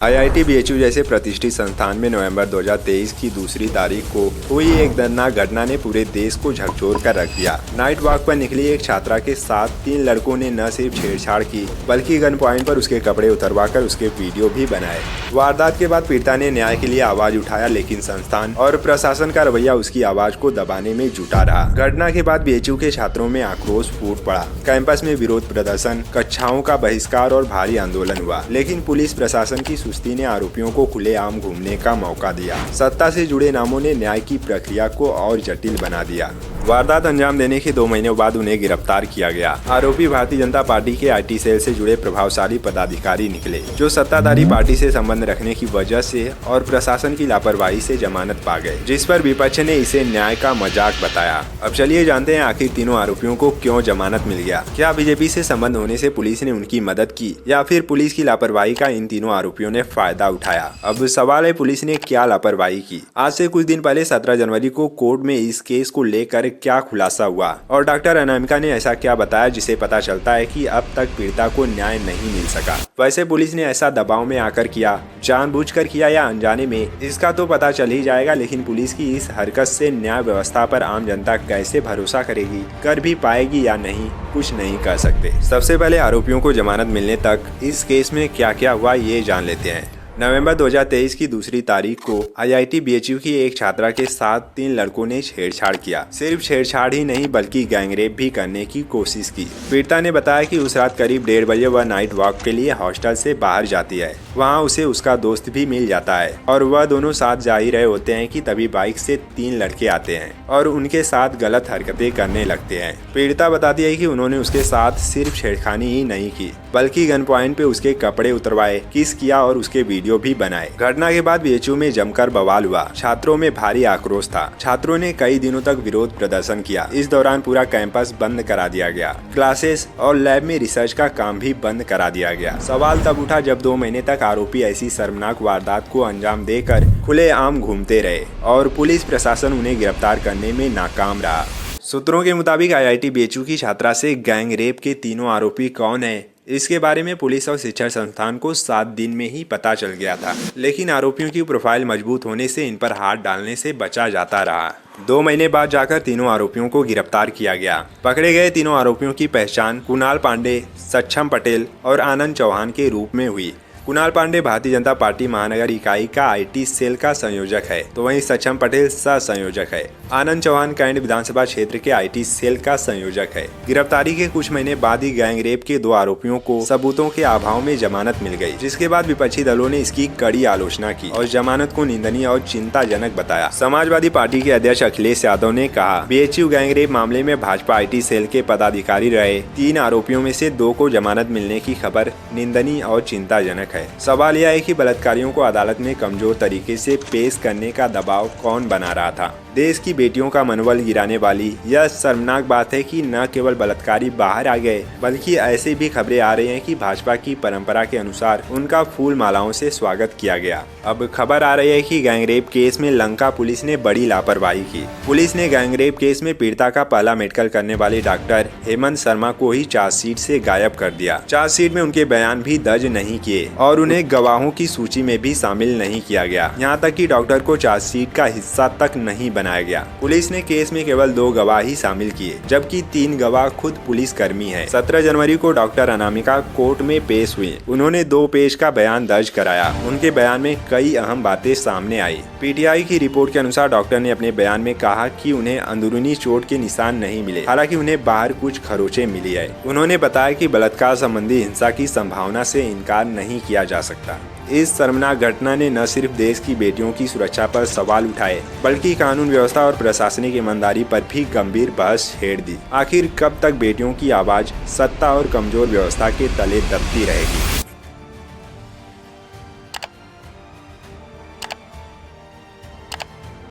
IIT BHU जैसे प्रतिष्ठित संस्थान में नवंबर 2023 की दूसरी तारीख को हुई एक दर्दनाक घटना ने पूरे देश को झकझोर कर रख दिया। नाइट वॉक पर निकली एक छात्रा के साथ 3 लड़कों ने न सिर्फ छेड़छाड़ की बल्कि गन पॉइंट पर उसके कपड़े उतरवाकर उसके वीडियो भी बनाए। वारदात के बाद पीड़िता ने न्याय के लिए आवाज उठाया, लेकिन संस्थान और प्रशासन का रवैया उसकी आवाज को दबाने में जुटा रहा। घटना के बाद बीएचयू के छात्रों में आक्रोश फूट पड़ा। कैंपस में विरोध प्रदर्शन, कक्षाओं का बहिष्कार और भारी आंदोलन हुआ, लेकिन पुलिस प्रशासन की सुस्ती ने आरोपियों को खुलेआम घूमने का मौका दिया। सत्ता से जुड़े नामों ने न्याय की प्रक्रिया को और जटिल बना दिया। वारदात अंजाम देने के 2 महीने बाद उन्हें गिरफ्तार किया गया। आरोपी भारतीय जनता पार्टी के आईटी सेल से जुड़े प्रभावशाली पदाधिकारी निकले, जो सत्ताधारी पार्टी से संबंध रखने की वजह से और प्रशासन की लापरवाही से जमानत पा गए, जिस पर विपक्ष ने इसे न्याय का मजाक बताया। अब चलिए जानते हैं आखिर तीनों आरोपियों को क्यों जमानत मिल गया। क्या बीजेपी से संबंध होने से पुलिस ने उनकी मदद की या फिर पुलिस की लापरवाही का इन तीनों आरोपियों ने फायदा उठाया। अब सवाल है, पुलिस ने क्या लापरवाही की। आज से कुछ दिन पहले 17 जनवरी को कोर्ट में इस केस को लेकर क्या खुलासा हुआ और डॉक्टर अनामिका ने ऐसा क्या बताया जिसे पता चलता है कि अब तक पीड़िता को न्याय नहीं मिल सका। वैसे पुलिस ने ऐसा दबाव में आकर किया, जानबूझकर किया या अनजाने में, इसका तो पता चल ही जाएगा, लेकिन पुलिस की इस हरकत से न्याय व्यवस्था पर आम जनता कैसे भरोसा करेगी, कर भी पाएगी या नहीं, कुछ नहीं कर सकते। सबसे पहले आरोपियों को जमानत मिलने तक इस केस में क्या क्या हुआ ये जान लेते हैं। नवंबर 2023 की दूसरी तारीख को आईआईटी बीएचयू की एक छात्रा के साथ 3 लड़कों ने छेड़छाड़ किया। सिर्फ छेड़छाड़ ही नहीं बल्कि गैंगरेप भी करने की कोशिश की। पीड़िता ने बताया कि उस रात करीब 1:30 बजे वह नाइट वॉक के लिए हॉस्टल से बाहर जाती है। वहां उसे उसका दोस्त भी मिल जाता है और वह दोनों साथ जा ही रहे होते हैं कि तभी बाइक से 3 लड़के आते हैं और उनके साथ गलत हरकतें करने लगते हैं। पीड़िता बताती है कि उन्होंने उसके साथ सिर्फ छेड़खानी ही नहीं की बल्कि गन पॉइंट पे उसके कपड़े उतरवाए, किस किया और उसके वीडियो भी बनाए। घटना के बाद बीएचयू में जमकर बवाल हुआ। छात्रों में भारी आक्रोश था। छात्रों ने कई दिनों तक विरोध प्रदर्शन किया। इस दौरान पूरा कैंपस बंद करा दिया गया। क्लासेस और लैब में रिसर्च का काम भी बंद करा दिया गया। सवाल तब उठा जब 2 महीने तक आरोपी ऐसी शर्मनाक वारदात को अंजाम देकर खुलेआम घूमते रहे और पुलिस प्रशासन उन्हें गिरफ्तार करने में नाकाम रहा। सूत्रों के मुताबिक आईआईटी बीएचयू की छात्रा से गैंग रेप के तीनों आरोपी कौन है, इसके बारे में पुलिस और शिक्षा संस्थान को 7 दिन में ही पता चल गया था, लेकिन आरोपियों की प्रोफाइल मजबूत होने से इन पर हाथ डालने से बचा जाता रहा। 2 महीने बाद जाकर तीनों आरोपियों को गिरफ्तार किया गया। पकड़े गए तीनों आरोपियों की पहचान कुणाल पांडे, सक्षम पटेल और आनंद चौहान के रूप में हुई। कुणाल पांडे भारतीय जनता पार्टी महानगर इकाई का आईटी सेल का संयोजक है, तो वहीं सक्षम पटेल सह संयोजक है। आनंद चौहान कैंट विधानसभा क्षेत्र के आईटी सेल का संयोजक है। गिरफ्तारी के कुछ महीने बाद ही गैंगरेप के 2 आरोपियों को सबूतों के अभाव में जमानत मिल गई, जिसके बाद विपक्षी दलों ने इसकी कड़ी आलोचना की और जमानत को निंदनीय और चिंताजनक बताया। समाजवादी पार्टी के अध्यक्ष अखिलेश यादव ने कहा, बीएचयू गैंगरेप मामले में भाजपा आईटी सेल के पदाधिकारी रहे 3 आरोपियों में से 2 को जमानत मिलने की खबर निंदनीय और चिंताजनक है। सवाल यह है कि बलात्कारियों को अदालत में कमजोर तरीके से पेश करने का दबाव कौन बना रहा था। देश की बेटियों का मनोबल गिराने वाली यह शर्मनाक बात है कि न केवल बलात्कारी बाहर आ गए बल्कि ऐसे भी खबरें आ रही हैं कि भाजपा की परंपरा के अनुसार उनका फूल मालाओं से स्वागत किया गया। अब खबर आ रही है कि गैंगरेप केस में लंका पुलिस ने बड़ी लापरवाही की। पुलिस ने गैंगरेप केस में पीड़िता का पहला मेडिकल करने वाले डॉक्टर हेमंत शर्मा को ही चार्जशीट से गायब कर दिया। चार्जशीट में उनके बयान भी दर्ज नहीं किए और उन्हें गवाहों की सूची में भी शामिल नहीं किया गया। यहाँ तक कि डॉक्टर को चार्जशीट का हिस्सा तक नहीं बनाया गया। पुलिस ने केस में केवल 2 गवाह ही शामिल किए, जबकि 3 गवाह खुद पुलिस कर्मी है। 17 जनवरी को डॉक्टर अनामिका कोर्ट में पेश हुई। उन्होंने 2 पेज का बयान दर्ज कराया। उनके बयान में कई अहम बातें सामने आई। पीटीआई की रिपोर्ट के अनुसार डॉक्टर ने अपने बयान में कहा कि उन्हें अंदरूनी चोट के निशान नहीं मिले, हालांकि उन्हें बाहर कुछ खरोंचें मिली है। उन्होंने बताया कि बलात्कार संबंधी हिंसा की संभावना से इनकार नहीं किया जा सकता। इस शर्मनाक घटना ने न सिर्फ देश की बेटियों की सुरक्षा पर सवाल उठाए बल्कि कानून व्यवस्था और प्रशासनिक ईमानदारी पर भी गंभीर बहस छेड़ दी। आखिर कब तक बेटियों की आवाज सत्ता और कमजोर व्यवस्था के तले दबती रहेगी।